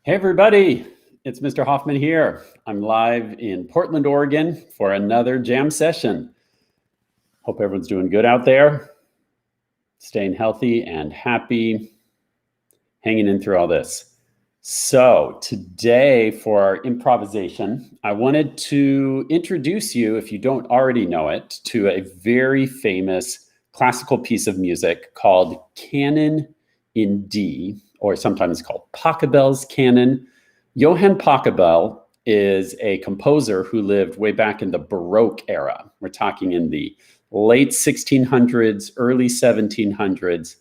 Hey everybody, it's Mr. Hoffman here. I'm live in Portland, Oregon for another jam session. Hope everyone's doing good out there, staying healthy and happy, hanging in through all this. So today for our improvisation, I wanted to introduce you, if you don't already know it, to a very famous classical piece of music called Canon in D, or sometimes called Pachelbel's Canon. Johann Pachelbel is a composer who lived way back in the Baroque era. We're talking in the late 1600s, early 1700s.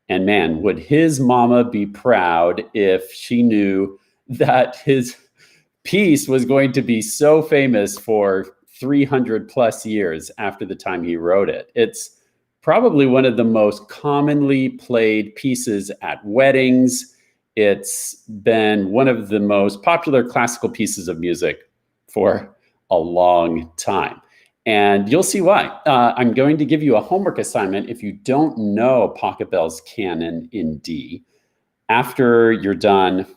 And man, would his mama be proud if she knew that his piece was going to be so famous for 300 plus years after the time he wrote it. It's probably one of the most commonly played pieces at weddings. It's been one of the most popular classical pieces of music for a long time. And you'll see why. I'm going to give you a homework assignment if you don't know Pachelbel's Canon in D. After you're done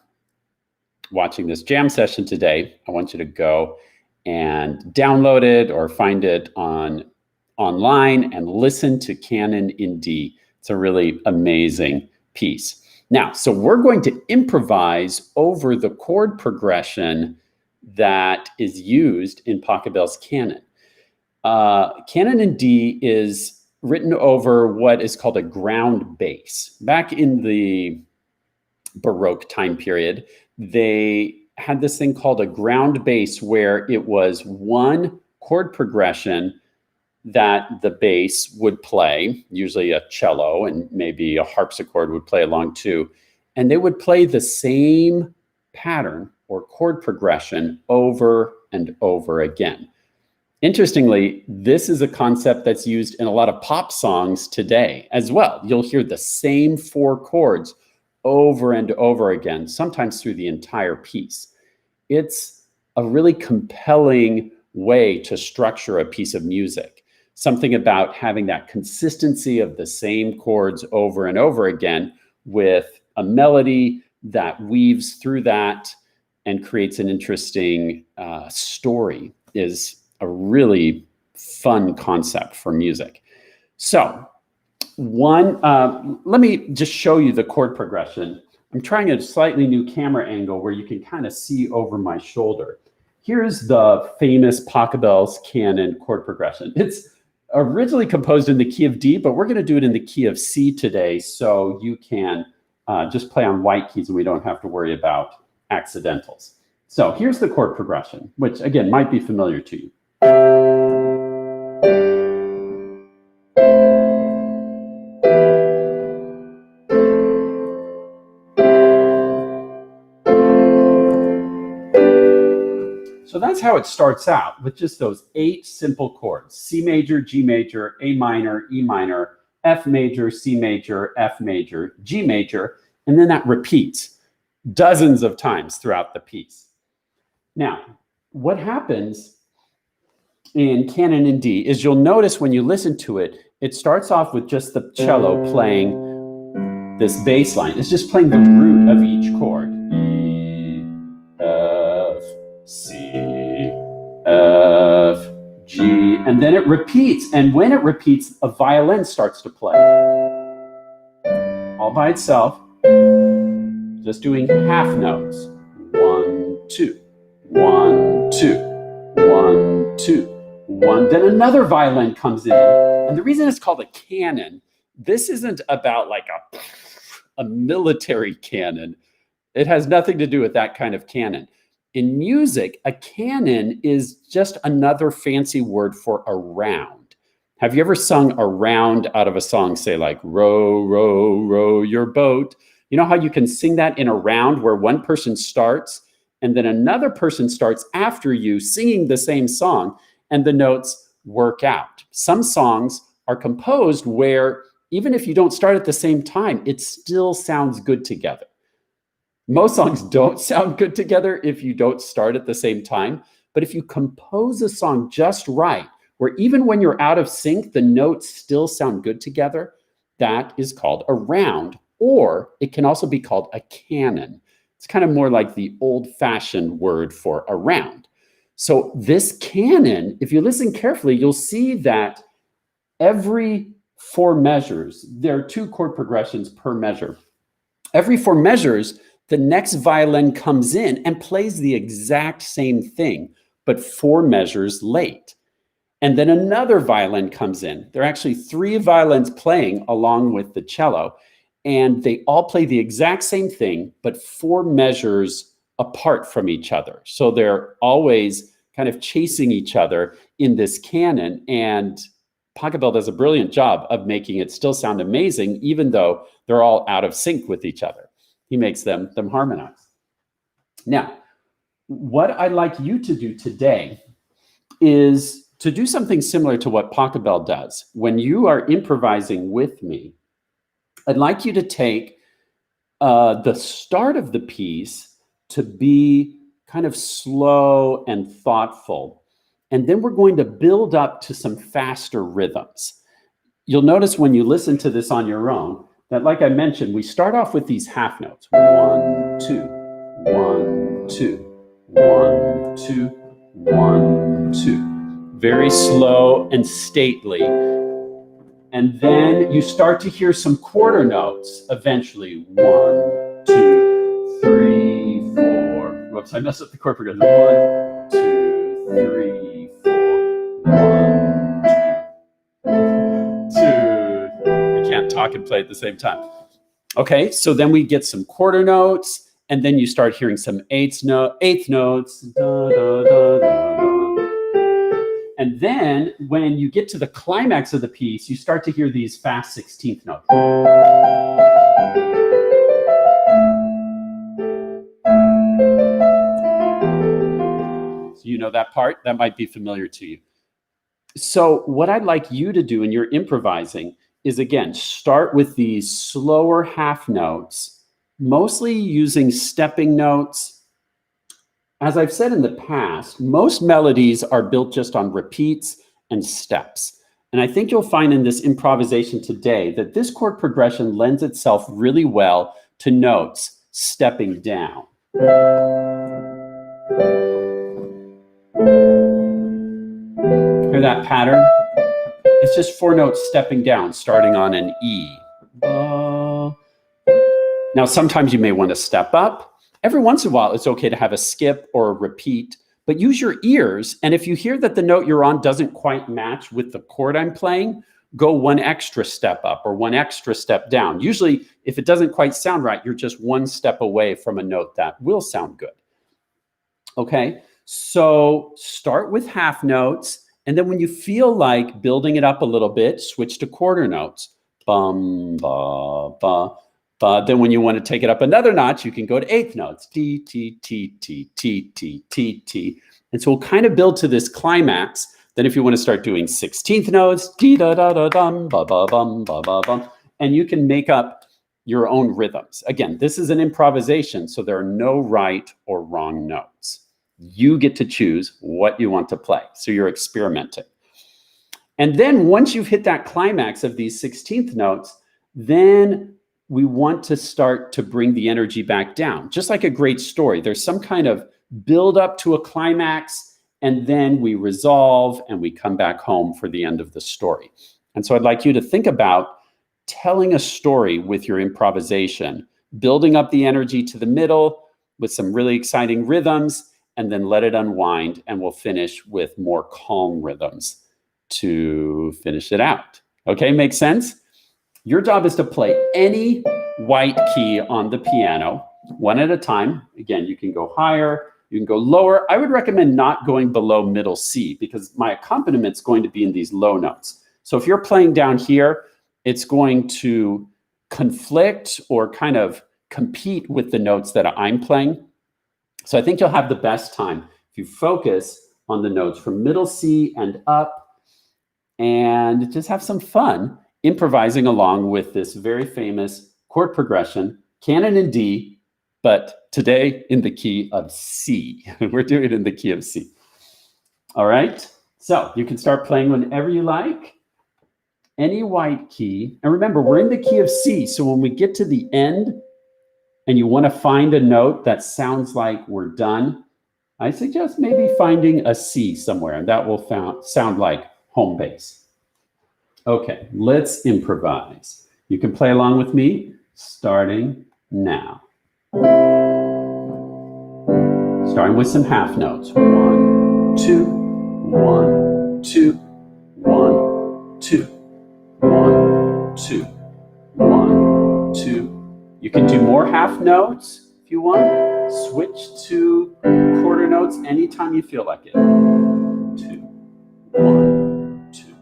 watching this jam session today, I want you to go and download it or find it online and listen to Canon in D. It's a really amazing piece. Now, so we're going to improvise over the chord progression that is used in Pachelbel's Canon. Canon in D is written over what is called a ground bass. Back in the Baroque time period, they had this thing called a ground bass where it was one chord progression that the bass would play, usually a cello and maybe a harpsichord would play along too. And they would play the same pattern or chord progression over and over again. Interestingly, this is a concept that's used in a lot of pop songs today as well. You'll hear the same four chords over and over again, sometimes through the entire piece. It's a really compelling way to structure a piece of music. Something about having that consistency of the same chords over and over again with a melody that weaves through that and creates an interesting story is a really fun concept for music. So let me just show you the chord progression. I'm trying a slightly new camera angle where you can kind of see over my shoulder. Here's the famous Pachelbel's Canon chord progression. It's originally composed in the key of D, but we're going to do it in the key of C today, so you can just play on white keys and we don't have to worry about accidentals. So here's the chord progression, which again might be familiar to you. So that's how it starts out, with just those 8 simple chords: C major, G major, A minor, E minor, F major, C major, F major, G major, and then that repeats dozens of times throughout the piece. Now, what happens in Canon in D is you'll notice when you listen to it, it starts off with just the cello playing this bass line. It's just playing the root of each chord. E, F, C, F, G, and then it repeats. And when it repeats, a violin starts to play all by itself, just doing half notes. 1, 2, 1, 2, 1, 2, 1. Then another violin comes in. And the reason it's called a canon, this isn't about like a military canon. It has nothing to do with that kind of canon. In music, a canon is just another fancy word for a round. Have you ever sung a round out of a song, say like, row, row, row your boat? You know how you can sing that in a round where one person starts and then another person starts after you singing the same song and the notes work out. Some songs are composed where even if you don't start at the same time, it still sounds good together. Most songs don't sound good together if you don't start at the same time. But if you compose a song just right, where even when you're out of sync, the notes still sound good together, that is called a round, or it can also be called a canon. It's kind of more like the old-fashioned word for around. So this canon, if you listen carefully, you'll see that every 4 measures, there are 2 chord progressions per measure. Every 4 measures, the next violin comes in and plays the exact same thing, but 4 measures late. And then another violin comes in. There are actually 3 violins playing along with the cello, and they all play the exact same thing, but 4 measures apart from each other. So they're always kind of chasing each other in this canon, and Pachelbel does a brilliant job of making it still sound amazing, even though they're all out of sync with each other. He makes them harmonize. Now, what I'd like you to do today is to do something similar to what Pachelbel does. When you are improvising with me, I'd like you to take the start of the piece to be kind of slow and thoughtful. And then we're going to build up to some faster rhythms. You'll notice when you listen to this on your own that, like I mentioned, we start off with these half notes. 1, 2, 1, 2, 1, 2, 1, 2. Very slow and stately. And then you start to hear some quarter notes eventually. 1, 2, 3, 4. Whoops, I messed up the chord progression. 1, 2, 3, 4. 1, 2. I can't talk and play at the same time. Okay, so then we get some quarter notes, and then you start hearing some eighth notes. Da, da, da, da. And then when you get to the climax of the piece, you start to hear these fast 16th notes. So you know that part? That might be familiar to you. So what I'd like you to do when you're improvising is, again, start with these slower half notes, mostly using stepping notes. As I've said in the past, most melodies are built just on repeats and steps. And I think you'll find in this improvisation today that this chord progression lends itself really well to notes stepping down. Hear that pattern? It's just 4 notes stepping down, starting on an E. Now, sometimes you may want to step up. Every once in a while, it's okay to have a skip or a repeat, but use your ears. And if you hear that the note you're on doesn't quite match with the chord I'm playing, go 1 extra step up or 1 extra step down. Usually, if it doesn't quite sound right, you're just 1 step away from a note that will sound good. Okay, so start with half notes. And then when you feel like building it up a little bit, switch to quarter notes. Bum, ba, ba. Then when you want to take it up another notch, you can go to eighth notes. T, T, T, T, T, T, T, T. And so we'll kind of build to this climax. Then if you want to start doing 16th notes, dee da da da dum, ba ba bum, ba ba bum, and you can make up your own rhythms. Again, this is an improvisation, so there are no right or wrong notes. You get to choose what you want to play. So you're experimenting. And then once you've hit that climax of these 16th notes, then we want to start to bring the energy back down. Just like a great story, there's some kind of build up to a climax, and then we resolve and we come back home for the end of the story. And so I'd like you to think about telling a story with your improvisation, building up the energy to the middle with some really exciting rhythms, and then let it unwind, and we'll finish with more calm rhythms to finish it out. Okay, makes sense? Your job is to play any white key on the piano, 1 at a time. Again, you can go higher, you can go lower. I would recommend not going below middle C because my accompaniment is going to be in these low notes. So if you're playing down here, it's going to conflict or kind of compete with the notes that I'm playing. So I think you'll have the best time if you focus on the notes from middle C and up and just have some fun improvising along with this very famous chord progression, Canon in D, but today in the key of C. We're doing it in the key of C. All right, so you can start playing whenever you like, any white key. And remember, we're in the key of C, so when we get to the end and you want to find a note that sounds like we're done, I suggest maybe finding a C somewhere, and that will sound like home base. Okay, let's improvise. You can play along with me, starting now. Starting with some half notes. 1, 2, 1, 2, 1, 2, 1, 2, 1, 2. You can do more half notes if you want. Switch to quarter notes anytime you feel like it. 2, 1, 2,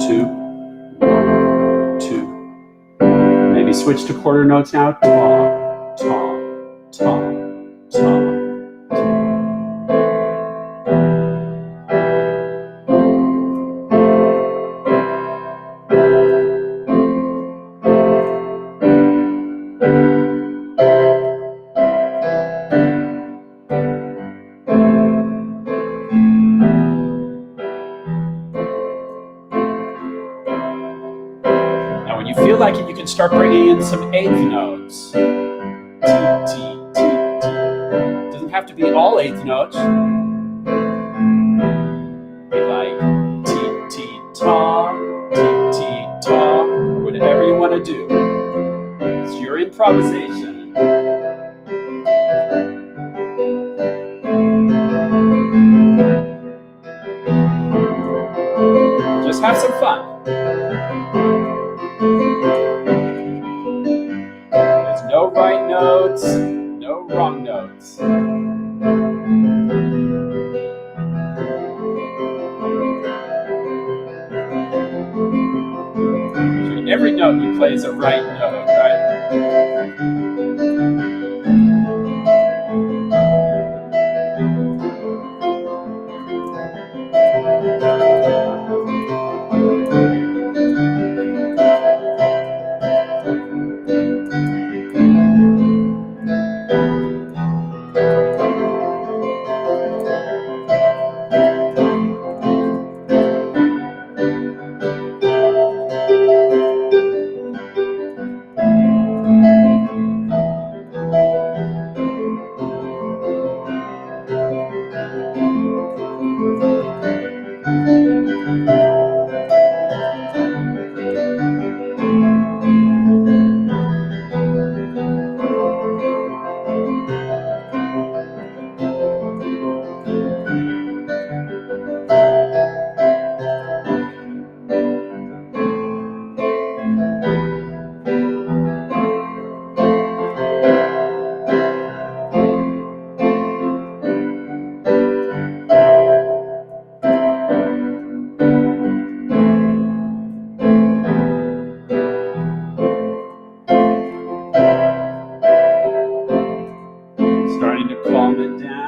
2, 1, 2. Maybe switch to quarter notes now. Ta, ta, ta, ta. When you feel like it, you can start bringing in some eighth notes. T, T, T, T. Doesn't have to be all eighth notes. Be like T, T, ta, T, T, ta, or whatever you want to do. It's your improvisation. Just have some fun. There's no right notes, no wrong notes. Every note you play is a right note, right? Starting to calm it down.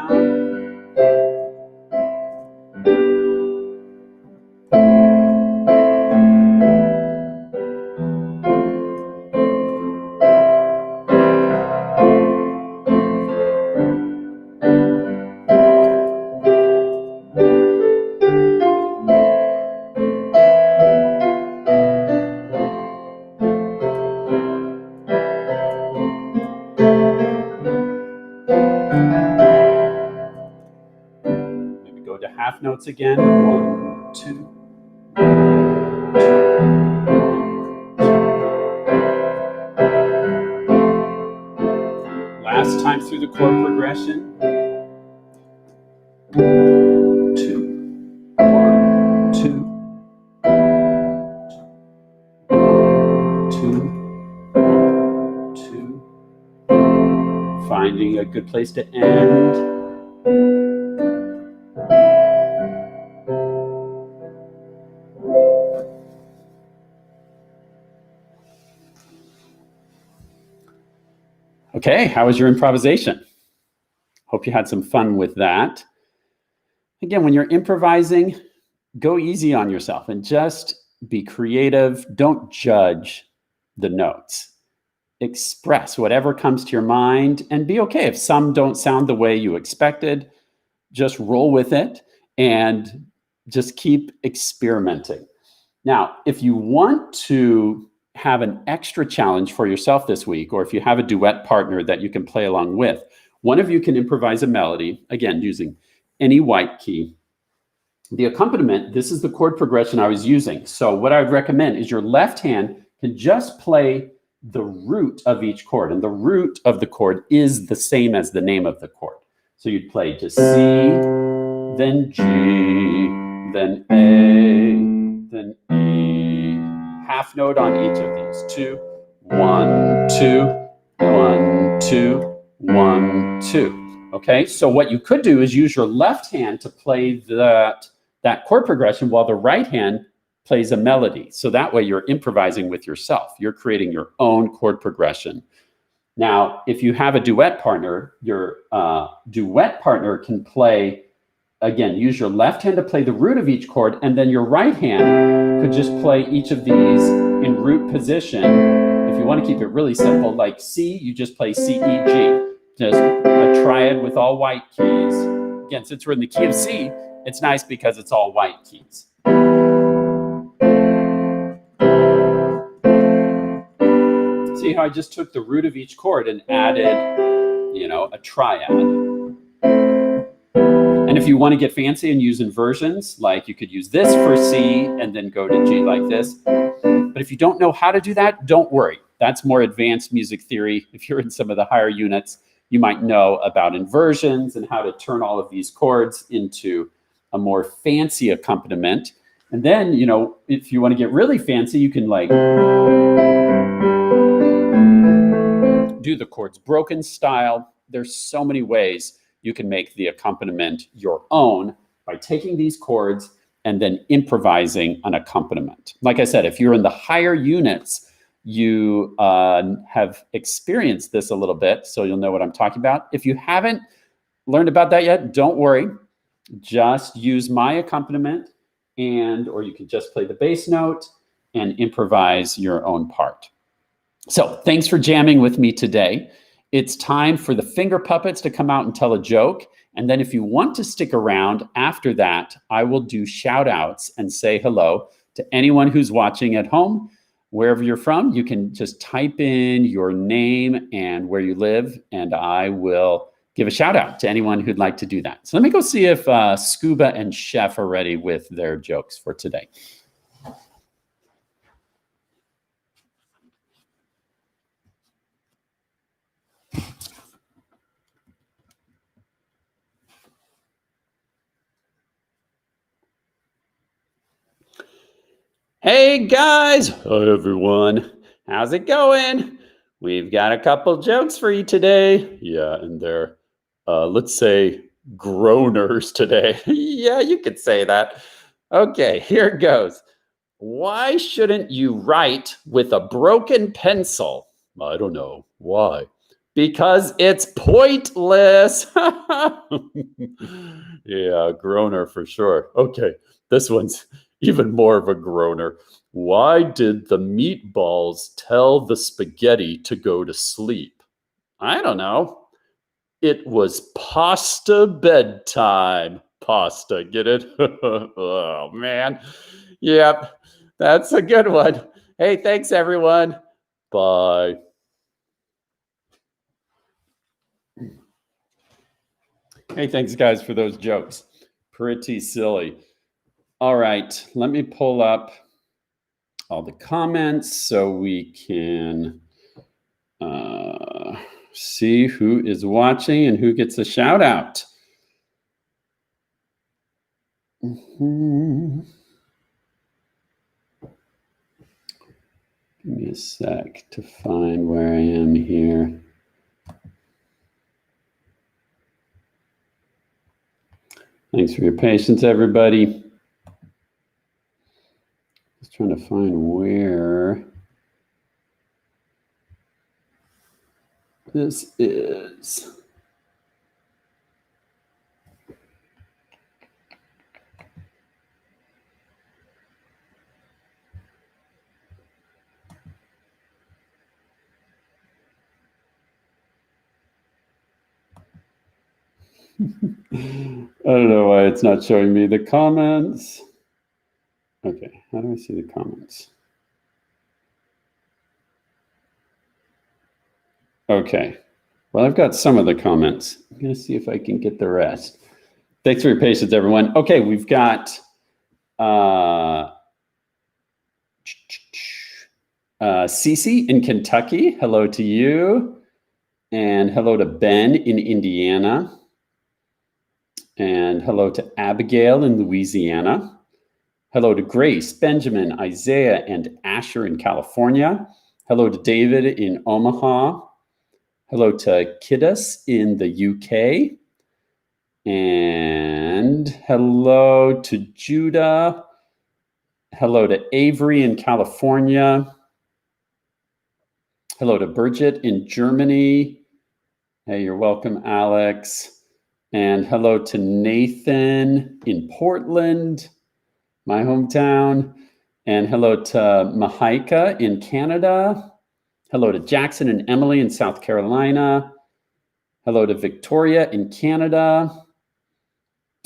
Half notes again. 1, 2. Last time through the chord progression. 2, 1, 2, 2, 2. Finding a good place to end. Okay, how was your improvisation? Hope you had some fun with that. Again, when you're improvising, go easy on yourself and just be creative. Don't judge the notes. Express whatever comes to your mind and be okay if some don't sound the way you expected. Just roll with it and just keep experimenting. Now, if you want to have an extra challenge for yourself this week, or if you have a duet partner that you can play along with, one of you can improvise a melody, again, using any white key. The accompaniment, this is the chord progression I was using. So what I would recommend is your left hand can just play the root of each chord, and the root of the chord is the same as the name of the chord. So you'd play just C, then G, then A, then E, half note on each of these. 2, 1, 2, 1, 2, 1, 2. Okay, so what you could do is use your left hand to play that chord progression while the right hand plays a melody. So that way you're improvising with yourself. You're creating your own chord progression. Now, if you have a duet partner, your duet partner can play, again, use your left hand to play the root of each chord, and then your right hand could just play each of these in root position. If you want to keep it really simple, like C, you just play C, E, G. Just a triad with all white keys. Again, since we're in the key of C, it's nice because it's all white keys. See how I just took the root of each chord and added, a triad. And if you want to get fancy and use inversions, like you could use this for C and then go to G like this. But if you don't know how to do that, don't worry. That's more advanced music theory. If you're in some of the higher units, you might know about inversions and how to turn all of these chords into a more fancy accompaniment. And then, if you want to get really fancy, you can do the chords broken style. There's so many ways you can make the accompaniment your own by taking these chords and then improvising an accompaniment. Like I said, if you're in the higher units, you have experienced this a little bit, so you'll know what I'm talking about. If you haven't learned about that yet, don't worry. Just use my accompaniment, or you can just play the bass note and improvise your own part. So thanks for jamming with me today. It's time for the finger puppets to come out and tell a joke. And then if you want to stick around after that, I will do shout outs and say hello to anyone who's watching at home. Wherever you're from, you can just type in your name and where you live, and I will give a shout out to anyone who'd like to do that. So let me go see if Scuba and Chef are ready with their jokes for today. Hey guys! Hi everyone. How's it going? We've got a couple jokes for you today. Yeah, and they're, let's say, groaners today. Yeah, you could say that. Okay, here it goes. Why shouldn't you write with a broken pencil? I don't know. Why? Because it's pointless. Yeah, groaner for sure. Okay, this one's even more of a groaner. Why did the meatballs tell the spaghetti to go to sleep? I don't know. It was pasta bedtime. Pasta, get it? Oh, man. Yep, that's a good one. Hey, thanks, everyone. Bye. Hey, thanks, guys, for those jokes. Pretty silly. All right, let me pull up all the comments so we can see who is watching and who gets a shout out. Give me a sec to find where I am here. Thanks for your patience, everybody. Just trying to find where this is. I don't know why it's not showing me the comments. Okay, how do I see the comments? Okay. Well, I've got some of the comments. I'm going to see if I can get the rest. Thanks for your patience, everyone. Okay, we've got Cece in Kentucky. Hello to you. And hello to Ben in Indiana. And hello to Abigail in Louisiana. Hello to Grace, Benjamin, Isaiah, and Asher in California. Hello to David in Omaha. Hello to Kiddas in the UK. And hello to Judah. Hello to Avery in California. Hello to Birgit in Germany. Hey, you're welcome, Alex. And hello to Nathan in Portland, my hometown. And hello to Mahaika in Canada. Hello to Jackson and Emily in South Carolina. Hello to Victoria in Canada.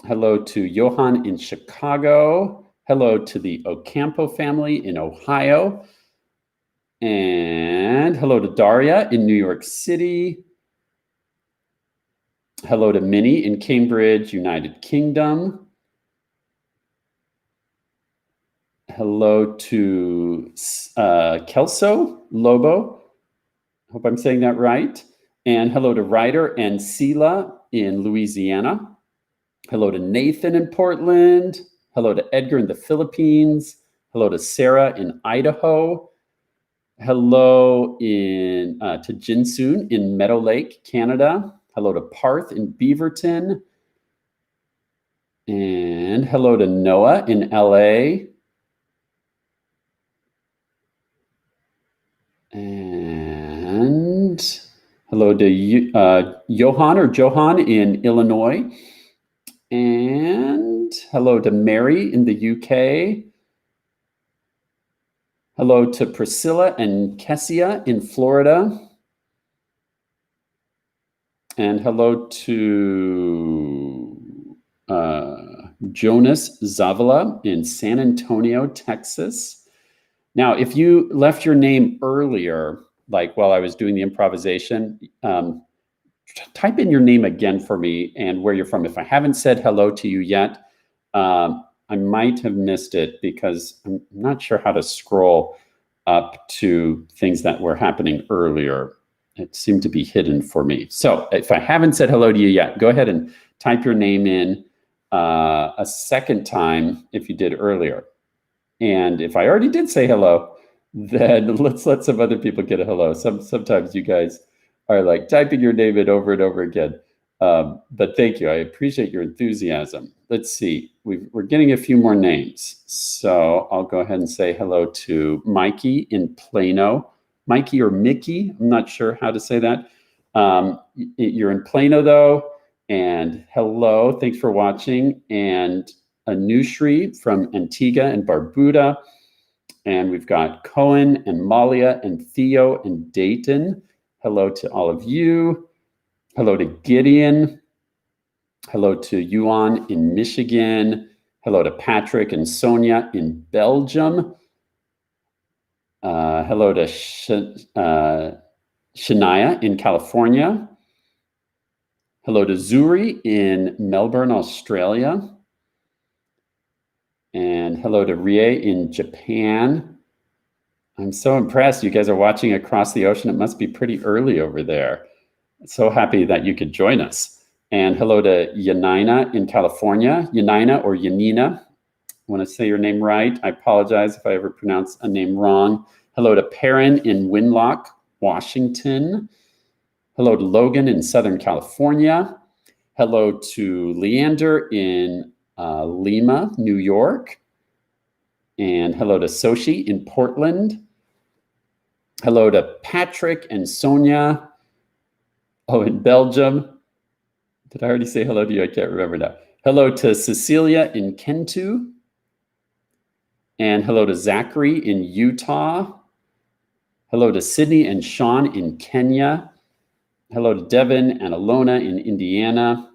Hello to Johan in Chicago. Hello to the Ocampo family in Ohio. And hello to Daria in New York City. Hello to Minnie in Cambridge, United Kingdom. Hello to Kelso Lobo. Hope I'm saying that right. And hello to Ryder and Sela in Louisiana. Hello to Nathan in Portland. Hello to Edgar in the Philippines. Hello to Sarah in Idaho. Hello to Jinsoon in Meadow Lake, Canada. Hello to Parth in Beaverton. And hello to Noah in LA. And hello to Johan or Johan in Illinois. And hello to Mary in the UK. Hello to Priscilla and Kessia in Florida. And hello to Jonas Zavala in San Antonio, Texas. Now, if you left your name earlier, like while I was doing the improvisation, type in your name again for me and where you're from. If I haven't said hello to you yet, I might have missed it because I'm not sure how to scroll up to things that were happening earlier. It seemed to be hidden for me. So if I haven't said hello to you yet, go ahead and type your name in a second time if you did earlier. And if I already did say hello, then let's let some other people get a hello. Sometimes you guys are like typing your name in over and over again. But thank you. I appreciate your enthusiasm. Let's see. We're getting a few more names. So I'll go ahead and say hello to Mikey in Plano. Mikey or Mickey, I'm not sure how to say that. You're in Plano, though. And hello. Thanks for watching. And Anushri from Antigua and Barbuda. And we've got Cohen and Malia and Theo and Dayton. Hello to all of you. Hello to Gideon. Hello to Yuan in Michigan. Hello to Patrick and Sonia in Belgium. Hello to Shania in California. Hello to Zuri in Melbourne, Australia. And hello to Rie in Japan. I'm so impressed. You guys are watching across the ocean. It must be pretty early over there. So happy that you could join us. And hello to Yanina in California. Yanina or Yanina. I want to say your name right. I apologize if I ever pronounce a name wrong. Hello to Perrin in Winlock, Washington. Hello to Logan in Southern California. Hello to Leander in Lima, New York. And hello to Soshi in Portland. Hello to Patrick and Sonia. Oh, in Belgium. Did I already say hello to you? I can't remember now. Hello to Cecilia in Kentu. And hello to Zachary in Utah. Hello to Sydney and Sean in Kenya. Hello to Devin and Alona in Indiana.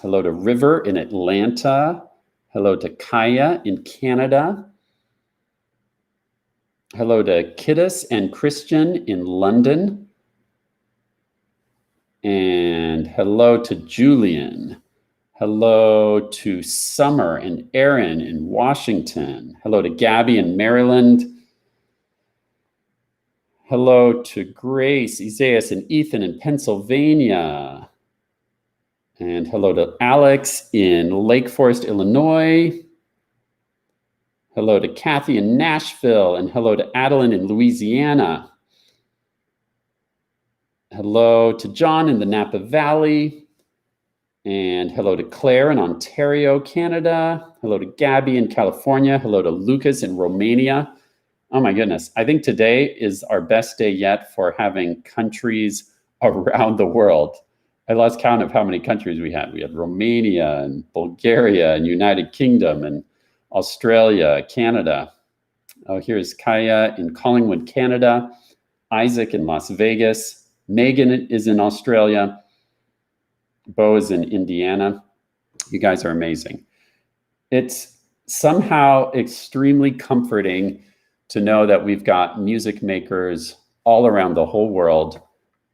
Hello to River in Atlanta. Hello to Kaya in Canada. Hello to Kiddus and Christian in London. And hello to Julian. Hello to Summer and Aaron in Washington. Hello to Gabby in Maryland. Hello to Grace, Isaias, and Ethan in Pennsylvania. And hello to Alex in Lake Forest, Illinois. Hello to Kathy in Nashville. And hello to Adeline in Louisiana. Hello to John in the Napa Valley. And hello to Claire in Ontario, Canada. Hello to Gabby in California. Hello to Lucas in Romania. Oh my goodness. I think today is our best day yet for having countries around the world. I lost count of how many countries we had. We had Romania and Bulgaria and United Kingdom and Australia, Canada. Oh, here's Kaya in Collingwood, Canada. Isaac in Las Vegas. Megan is in Australia. Bo is in Indiana. You guys are amazing. It's somehow extremely comforting to know that we've got music makers all around the whole world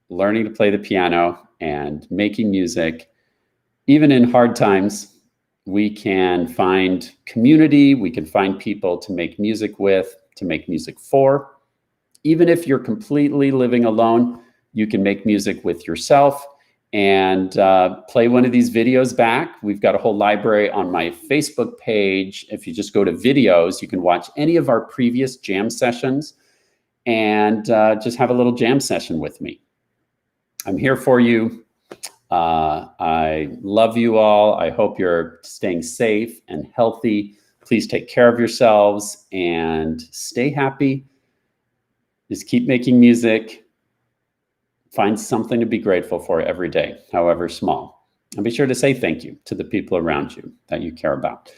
learning to play the piano and making music. Even in hard times, we can find community, we can find people to make music with, to make music for. Even if you're completely living alone, you can make music with yourself and play one of these videos back. We've got a whole library on my Facebook page. If you just go to videos, you can watch any of our previous jam sessions and just have a little jam session with me. I'm here for you. I love you all. I hope you're staying safe and healthy. Please take care of yourselves and stay happy. Just keep making music. Find something to be grateful for every day, however small. And be sure to say thank you to the people around you that you care about.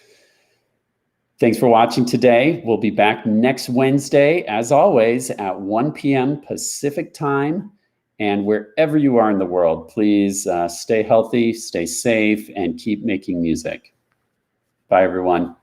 Thanks for watching today. We'll be back next Wednesday, as always, at 1 p.m. Pacific time. And wherever you are in the world, please stay healthy, stay safe, and keep making music. Bye, everyone.